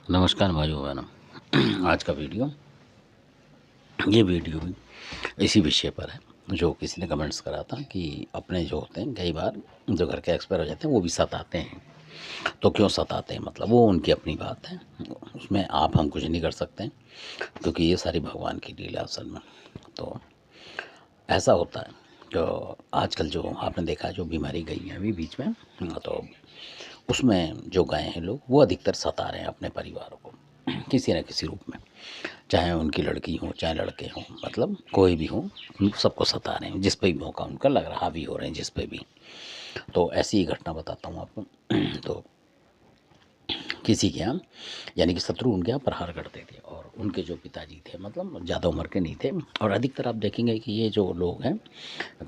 नमस्कार भाइयों बहनों। आज का ये वीडियो भी इसी विषय पर है जो किसी ने कमेंट्स करा था कि अपने जो होते हैं कई बार जो घर के एक्सपायर हो जाते हैं वो भी सताते हैं। तो क्यों सताते हैं, मतलब वो उनकी अपनी बात है, उसमें हम कुछ नहीं कर सकते हैं, क्योंकि ये सारी भगवान की लीला असल में। तो ऐसा होता है जो आजकल जो आपने देखा जो बीमारी गई है अभी बीच में, तो उसमें जो गए हैं लोग वो अधिकतर सता रहे हैं अपने परिवारों को किसी न किसी रूप में, चाहे उनकी लड़की हो चाहे लड़के हों, मतलब कोई भी हो, उन सबको सता रहे हैं जिस पे भी मौका उनका लग रहा, हावी हो रहे हैं जिस पे भी। तो ऐसी ही घटना बताता हूँ आपको। तो किसी के यहाँ, यानी कि शत्रु उनके यहाँ प्रहार करते थे, और उनके जो पिताजी थे मतलब ज़्यादा उम्र के नहीं थे, और अधिकतर आप देखेंगे कि ये जो लोग हैं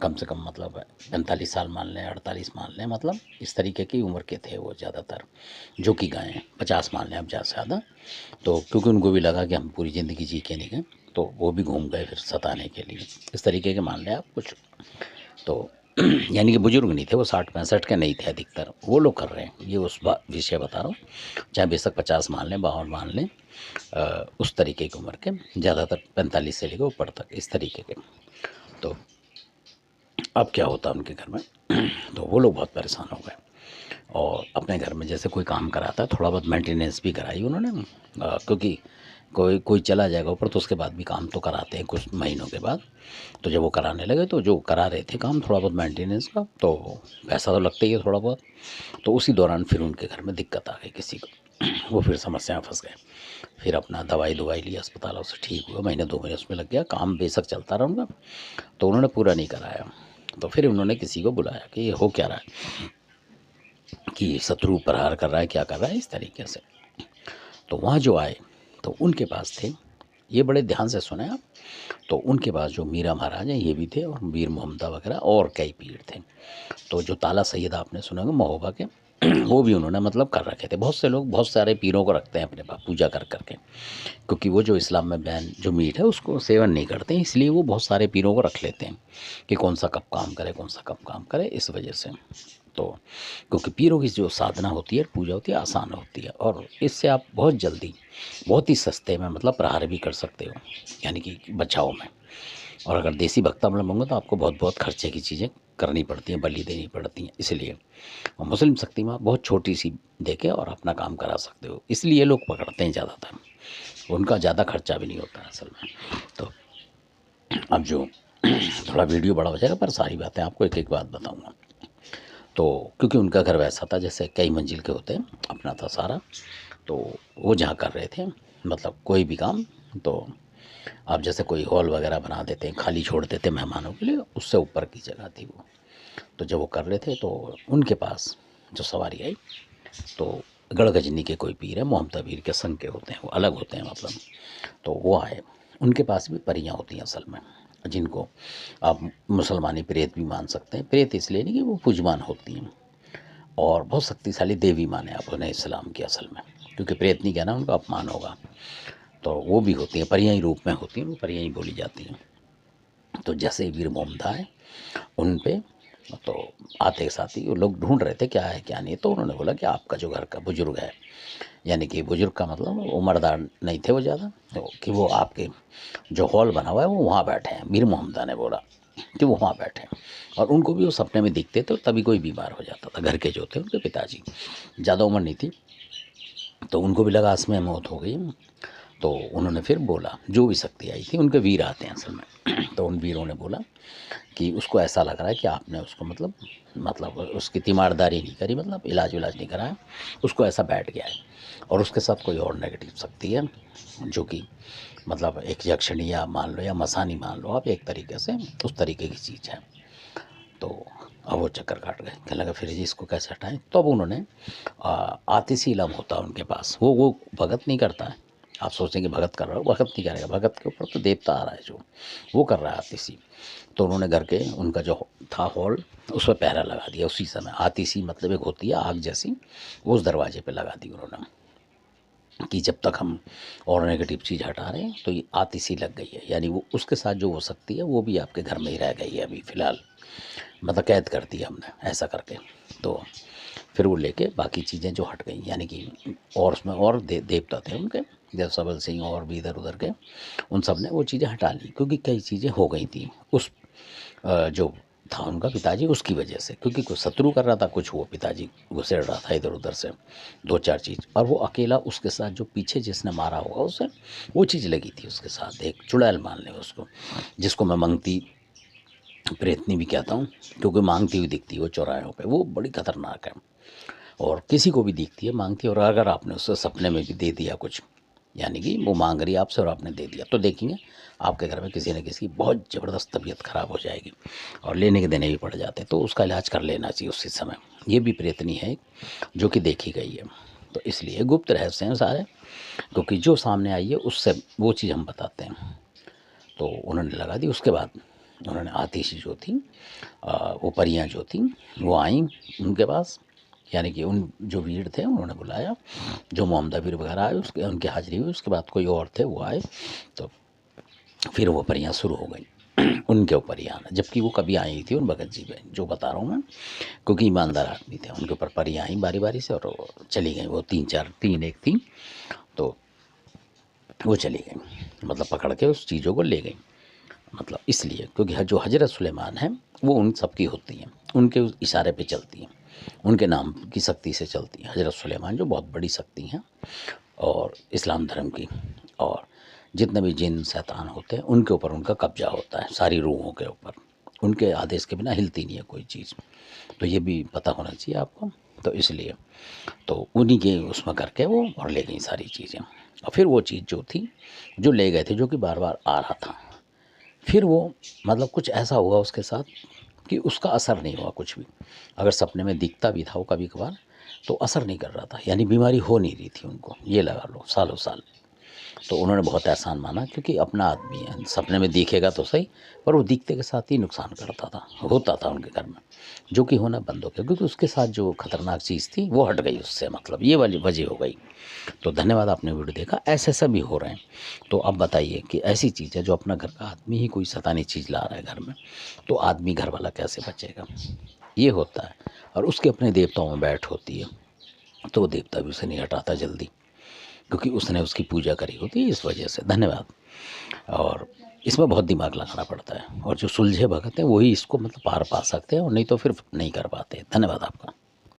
कम से कम मतलब 45 साल मान लें, 48 मान लें, मतलब इस तरीके की उम्र के थे वो ज़्यादातर, जो कि गए हैं 50 मान लें अब ज़्यादा से ज़्यादा। तो क्योंकि उनको भी लगा कि हम पूरी ज़िंदगी जी के नहीं गए, तो वो भी घूम गए फिर सताने के लिए, इस तरीके के मान लें आप कुछ। तो यानी कि बुजुर्ग नहीं थे वो, 60-65 के नहीं थे अधिकतर, वो लोग कर रहे हैं, ये उस विषय बता रहा हूँ। चाहे बेशक 50 मान लें, 52 मान लें, उस तरीके की उम्र के, ज़्यादातर 45 से लेकर ऊपर तक इस तरीके के। तो अब क्या होता उनके घर में तो वो लोग बहुत परेशान हो गए, और अपने घर में जैसे कोई काम कराता है थोड़ा बहुत मेंटेनेंस भी कराई उन्होंने, क्योंकि कोई कोई चला जाएगा ऊपर तो उसके बाद भी काम तो कराते हैं कुछ महीनों के बाद। तो जब वो कराने लगे तो जो करा रहे थे काम थोड़ा बहुत मेंटेनेंस का, तो पैसा तो लगता ही है थोड़ा बहुत। तो उसी दौरान फिर उनके घर में दिक्कत आ गई किसी को वो फिर समस्या में फंस गए। फिर अपना दवाई दवाई ली अस्पतालों से, ठीक हुआ, महीने 2 महीने उसमें लग गया, काम बेशक चलता रहा उनका, तो उन्होंने पूरा नहीं कराया। तो फिर उन्होंने किसी को बुलाया कि ये हो क्या रहा है, कि शत्रु प्रहार कर रहा है, क्या कर रहा है इस तरीके से। तो वहाँ जो आए तो उनके पास थे, ये बड़े ध्यान से सुने आप, तो उनके पास जो मीरा महाराज हैं ये भी थे, और मीर मोहम्मदा वगैरह और कई पीर थे। तो जो ताला सैयद आपने सुना होगा महोबा के वो भी उन्होंने मतलब कर रखे थे। बहुत से लोग बहुत सारे पीरों को रखते हैं अपने पास पूजा कर करके, क्योंकि वो जो इस्लाम में बैन जो मीट है उसको सेवन नहीं करते हैं, इसलिए वो बहुत सारे पीरों को रख लेते हैं कि कौन सा कब काम करे, कौन सा कब काम करे, इस वजह से। तो क्योंकि पीरों की जो साधना होती है, पूजा होती है, आसान होती है, और इससे आप बहुत जल्दी बहुत ही सस्ते में मतलब प्रहार भी कर सकते हो, यानी कि बचाव में। और अगर देसी भक्तामृत मांगो तो आपको बहुत बहुत खर्चे की चीज़ें करनी पड़ती हैं, बलि देनी पड़ती हैं, इसलिए। और मुस्लिम शक्ति में आप बहुत छोटी सी देके और अपना काम करा सकते हो, इसलिए लोग पकड़ते हैं ज़्यादातर, उनका ज़्यादा खर्चा भी नहीं होता है असल में। तो अब जो थोड़ा वीडियो बड़ा हो जाएगा, पर सारी बातें आपको एक एक बात बताऊँगा। तो क्योंकि उनका घर वैसा था जैसे कई मंजिल के होते हैं, अपना था सारा। तो वो जहाँ कर रहे थे मतलब कोई भी काम, तो आप जैसे कोई हॉल वगैरह बना देते हैं, खाली छोड़ देते मेहमानों के लिए, उससे ऊपर की जगह थी वो। तो जब वो कर रहे थे तो उनके पास जो सवारी आई, तो गढ़गजनी के कोई पीर है, मोहम्मदा पीर के संग के होते हैं, वो अलग होते हैं मतलब। तो वो आए, उनके पास भी परियां होती हैं असल में, जिनको आप मुसलमानी प्रेत भी मान सकते हैं। प्रेत इसलिए नहीं कि वो पूजमान होती हैं, और बहुत शक्तिशाली देवी माने आप उन्हें इस्लाम की असल में, क्योंकि प्रेत नहीं कहना उनका अपमान होगा। तो वो भी होती हैं, परियां ही रूप में होती हैं, वो परियां ही बोली जाती हैं। तो जैसे ही वीर मोहम्मदा है उन पे, तो आते साथ ही वो लोग ढूंढ रहे थे क्या है क्या नहीं, तो उन्होंने बोला कि आपका जो घर का बुजुर्ग है, यानी कि बुजुर्ग का मतलब उम्रदार नहीं थे वो ज़्यादा, तो कि वो आपके जो हॉल बना हुआ है वो वहाँ बैठे हैं। मीर मोहम्मदा ने बोला कि वो वहाँ बैठे हैं, और उनको भी वो सपने में दिखते थे, तभी कोई बीमार हो जाता था घर के जो थे उनके पिताजी, ज़्यादा उम्र नहीं थी। तो उनको भी लगा इसमें मौत हो गई। तो उन्होंने फिर बोला, जो भी शक्ति आई थी, उनके वीर आते हैं असल में तो उन वीरों ने बोला कि उसको ऐसा लग रहा है कि आपने उसको मतलब उसकी तीमारदारी नहीं करी, मतलब इलाज विलाज नहीं कराया, उसको ऐसा बैठ गया है, और उसके साथ कोई और नेगेटिव शक्ति है, जो कि मतलब एक यक्षिणी या मान लो या मसानी मान लो आप, एक तरीके से उस तरीके की चीज़ है। तो अब वो चक्कर काट गए, कहने लगा फिर जी इसको कैसे हटाएं। तो अब उन्होंने आतिशी इलम होता है उनके पास, वो भगत नहीं करता है। आप सोचेंगे भगत कर रहा हो, भगत नहीं करेगा, भगत के ऊपर तो देवता आ रहा है, जो वो कर रहा है आतिशी। तो उन्होंने घर के उनका जो था हॉल, उस पर पहरा लगा दिया उसी समय। आतिशी मतलब एक होती है आग जैसी, वो उस दरवाजे पे लगा दी उन्होंने, कि जब तक हम और नेगेटिव चीज़ हटा रहे हैं तो ये आतिशी लग गई है, यानी वो उसके साथ जो हो सकती है वो भी आपके घर में ही रह गई है अभी फ़िलहाल, मतलब कैद कर दिया हमने ऐसा करके। तो फिर वो लेके बाकी चीज़ें जो हट गई, यानी कि और उसमें और देवता थे उनके, जैसे सबल सिंह और भी इधर उधर के, उन सब ने वो चीज़ें हटा ली क्योंकि कई चीज़ें हो गई थी उस जो था उनका पिताजी उसकी वजह से, क्योंकि कुछ शत्रु कर रहा था, कुछ वो पिताजी घुसेड़ रहा था इधर उधर से दो चार चीज़, और वो अकेला उसके साथ जो पीछे जिसने मारा होगा उसे वो चीज़ लगी थी उसके साथ, एक चुड़ैल मान लें उसको, जिसको मैं मंगती प्रेतनी भी कहता हूँ, क्योंकि मांगती हुई दिखती है वो चौराहों पे, वो बड़ी खतरनाक है और किसी को भी दिखती है मांगती है, और अगर आपने उससे सपने में भी दे दिया कुछ, यानी कि वो मांग रही है आपसे और आपने दे दिया, तो देखेंगे आपके घर में किसी न किसी की बहुत ज़बरदस्त तबीयत ख़राब हो जाएगी और लेने के देने भी पड़ जाते हैं, तो उसका इलाज कर लेना चाहिए उसी समय। ये भी प्रेतनी है जो कि देखी गई है, तो इसलिए गुप्त रहस्य हैं सारे, क्योंकि जो सामने आई है उससे वो चीज़ हम बताते हैं। तो उन्होंने लगा दी, उसके बाद उन्होंने आतिशी जो थी वो परियां जो थी वो आईं उनके पास, यानी कि उन जो वीर थे उन्होंने बुलाया, जो मोहम्मदा वीर वगैरह आए उसके उनकी हाजिरी हुई, उसके बाद कोई और थे वो आए, तो फिर वो परियां शुरू हो गई उनके ऊपर ही आना, जबकि वो कभी आई थी उन भगत जी पे जो बता रहा हूँ मैं, क्योंकि ईमानदार आदमी थे, उनके ऊपर परियां आई बारी बारी से और वो चली गई, वो तीन एक थी, तो वो चली गई, मतलब पकड़ के उस चीज़ों को ले गई, मतलब इसलिए क्योंकि जो हजरत सुलेमान है वो उन सब की होती हैं, उनके उस इशारे पे चलती हैं, उनके नाम की शक्ति से चलती हैं, हजरत सुलेमान जो बहुत बड़ी शक्ति हैं और इस्लाम धर्म की, और जितने भी जिन शैतान होते हैं उनके ऊपर उनका कब्जा होता है, सारी रूहों के ऊपर, उनके आदेश के बिना हिलती नहीं है कोई चीज़, तो ये भी पता होना चाहिए आपको। तो इसलिए तो उन्हीं के उसमें करके वो और ले गई सारी चीज़ें, और फिर वो चीज़ जो थी जो ले गए थे जो कि बार बार आ रहा था, फिर वो मतलब कुछ ऐसा हुआ उसके साथ कि उसका असर नहीं हुआ कुछ भी, अगर सपने में दिखता भी था वो कभी कभार तो असर नहीं कर रहा था, यानी बीमारी हो नहीं रही थी उनको, ये लगा लो सालों साल। तो उन्होंने बहुत एहसान माना क्योंकि अपना आदमी है, सपने में दिखेगा तो सही पर वो दिखते के साथ ही नुकसान करता था, होता था उनके घर में, जो कि होना बंद हो गया क्योंकि उसके साथ जो खतरनाक चीज़ थी वो हट गई उससे, मतलब ये वाली वजह हो गई। तो धन्यवाद, आपने वीडियो देखा, ऐसे ऐसा भी हो रहे हैं। तो अब बताइए कि ऐसी चीज़ है जो अपना घर का आदमी ही कोई सतानी चीज़ ला रहा है घर में, तो आदमी घर वाला कैसे बचेगा, ये होता है। और उसके अपने देवताओं में बैठ होती है, तो वो देवता भी उसे नहीं हटाता जल्दी, क्योंकि उसने उसकी पूजा करी होती है, इस वजह से। धन्यवाद। और इसमें बहुत दिमाग लगाना पड़ता है, और जो सुलझे भगत हैं वही इसको मतलब पार पा सकते हैं, और नहीं तो फिर नहीं कर पाते। धन्यवाद आपका।